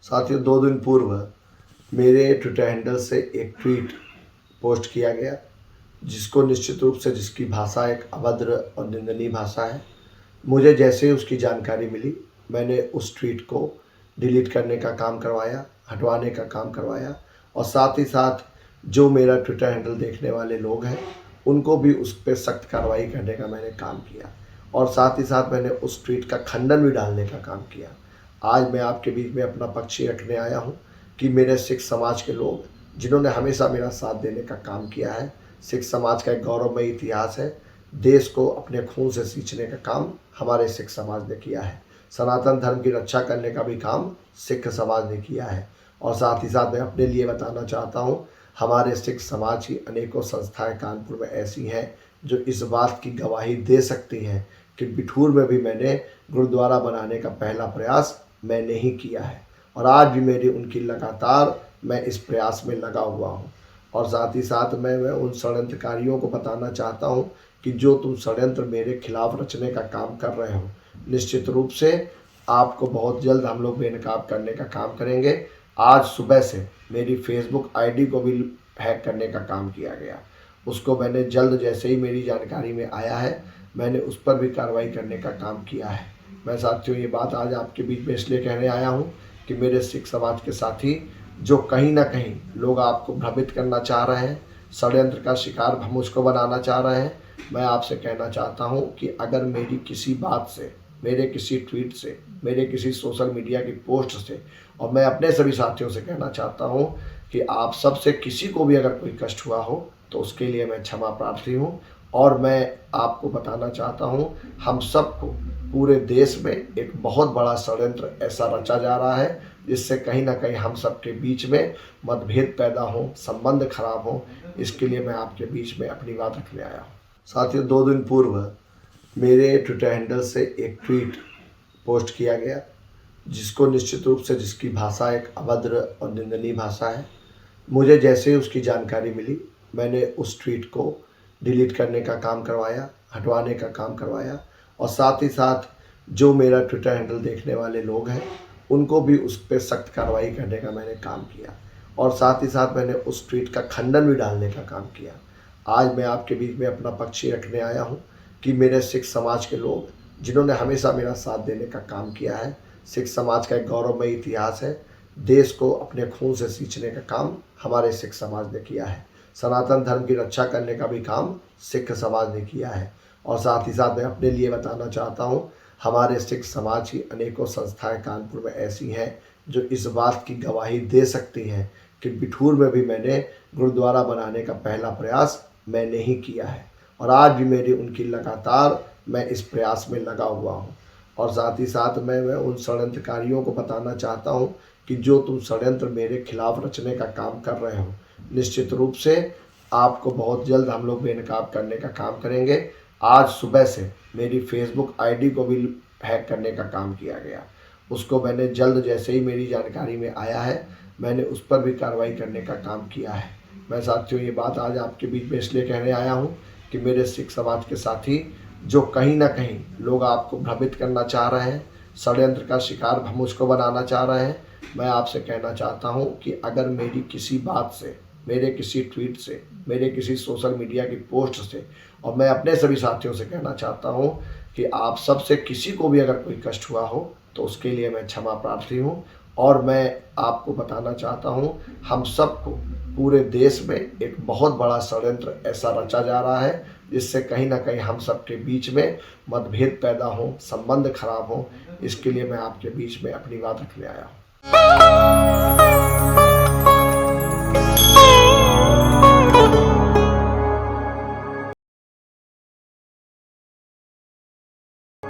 साथियों, 2 दिन पूर्व मेरे ट्विटर हैंडल से एक ट्वीट पोस्ट किया गया, जिसको निश्चित रूप से जिसकी भाषा एक अभद्र और निंदनीय भाषा है। मुझे जैसे ही उसकी जानकारी मिली, मैंने उस ट्वीट को डिलीट करने का काम करवाया, हटवाने का काम करवाया और साथ ही साथ जो मेरा ट्विटर हैंडल देखने वाले लोग हैं, उनको भी उस पे सख्त कार्रवाई करने का मैंने काम किया और साथ ही साथ मैंने उस ट्वीट का खंडन भी डालने का काम किया। आज मैं आपके बीच में अपना पक्ष ही रखने आया हूँ कि मेरे सिख समाज के लोग, जिन्होंने हमेशा मेरा साथ देने का काम किया है, सिख समाज का एक गौरवमयी इतिहास है। देश को अपने खून से सींचने का काम हमारे सिख समाज ने किया है। सनातन धर्म की रक्षा करने का भी काम सिख समाज ने किया है। और साथ ही साथ मैं अपने लिए बताना चाहता हूँ, हमारे सिख समाज की अनेकों संस्थाएं कानपुर में ऐसी हैं जो इस बात की गवाही दे सकती हैं कि बिठूर में भी मैंने गुरुद्वारा बनाने का पहला प्रयास मैंने ही किया है और आज भी मेरी उनकी लगातार मैं इस प्रयास में लगा हुआ हूँ। और साथ ही साथ मैं उन षड्यंत्रकारियों को बताना चाहता हूँ कि जो तुम षड्यंत्र मेरे खिलाफ रचने का काम कर रहे हो, निश्चित रूप से आपको बहुत जल्द हम लोग बेनकाब करने का काम करेंगे। आज सुबह से मेरी फेसबुक आईडी को भी हैक करने का काम किया गया। उसको मैंने जल्द, जैसे ही मेरी जानकारी में आया है, मैंने उस पर भी कार्रवाई करने का काम किया है। मैं साथियों ये बात आज आपके बीच में इसलिए कहने आया हूँ कि मेरे सिख समाज के साथी जो कहीं ना कहीं लोग आपको भ्रमित करना चाह रहे हैं, षड्यंत्र का शिकार मुझको बनाना चाह रहे हैं, मैं आपसे कहना चाहता हूँ कि अगर मेरी किसी बात से, मेरे किसी ट्वीट से, मेरे किसी सोशल मीडिया की पोस्ट से, और मैं अपने सभी साथियों से कहना चाहता हूँ कि आप सबसे किसी को भी अगर कोई कष्ट हुआ हो तो उसके लिए मैं क्षमा प्रार्थी हूँ। और मैं आपको बताना चाहता हूँ, हम सबको पूरे देश में एक बहुत बड़ा षड्यंत्र ऐसा रचा जा रहा है जिससे कहीं ना कहीं हम सबके बीच में मतभेद पैदा हो, संबंध खराब हो। इसके लिए मैं आपके बीच में अपनी बात रखने आया हूँ। साथियों, 2 दिन पूर्व मेरे ट्विटर हैंडल से एक ट्वीट पोस्ट किया गया, जिसको निश्चित रूप से जिसकी भाषा एक अभद्र और निंदनीय भाषा है। मुझे जैसे ही उसकी जानकारी मिली, मैंने उस ट्वीट को डिलीट करने का काम करवाया, हटवाने का काम करवाया और साथ ही साथ जो मेरा ट्विटर हैंडल देखने वाले लोग हैं, उनको भी उस पर सख्त कार्रवाई करने का मैंने काम किया और साथ ही साथ मैंने उस ट्वीट का खंडन भी डालने का काम किया। आज मैं आपके बीच में अपना पक्ष ही रखने आया हूँ कि मेरे सिख समाज के लोग, जिन्होंने हमेशा मेरा साथ देने का काम किया है, सिख समाज का एक गौरवमयी इतिहास है। देश को अपने खून से सींचने का काम हमारे सिख समाज ने किया है। सनातन धर्म की रक्षा करने का भी काम सिख समाज ने किया है। और साथ ही साथ मैं अपने लिए बताना चाहता हूँ, हमारे सिख समाज की अनेकों संस्थाएं कानपुर में ऐसी हैं जो इस बात की गवाही दे सकती हैं कि बिठूर में भी मैंने गुरुद्वारा बनाने का पहला प्रयास मैंने ही किया है और आज भी मेरी उनकी लगातार मैं इस प्रयास में लगा हुआ हूँ। और साथ ही साथ मैं उन षड्यंत्रकारियों को बताना चाहता हूँ कि जो तुम षड्यंत्र मेरे खिलाफ रचने का काम कर रहे हो, निश्चित रूप से आपको बहुत जल्द हम लोग बेनकाब करने का काम करेंगे। आज सुबह से मेरी फेसबुक आईडी को भी हैक करने का काम किया गया। उसको मैंने जल्द, जैसे ही मेरी जानकारी में आया है, मैंने उस पर भी कार्रवाई करने का काम किया है। मैं साथियों ये बात आज आपके बीच में इसलिए कहने आया हूँ कि मेरे सिख समाज के साथी जो कहीं ना कहीं लोग आपको भ्रमित करना चाह रहे हैं, षड्यंत्र का शिकार मुझको बनाना चाह रहे हैं, मैं आपसे कहना चाहता हूँ कि अगर मेरी किसी बात से, मेरे किसी ट्वीट से, मेरे किसी सोशल मीडिया की पोस्ट से, और मैं अपने सभी साथियों से कहना चाहता हूँ कि आप सबसे किसी को भी अगर कोई कष्ट हुआ हो तो उसके लिए मैं क्षमा प्रार्थी हूँ। और मैं आपको बताना चाहता हूँ, हम सबको पूरे देश में एक बहुत बड़ा षड्यंत्र ऐसा रचा जा रहा है जिससे कहीं ना कहीं हम सबके बीच में मतभेद पैदा हो, संबंध खराब हो। इसके लिए मैं आपके बीच में अपनी बात रखने आया हूँ।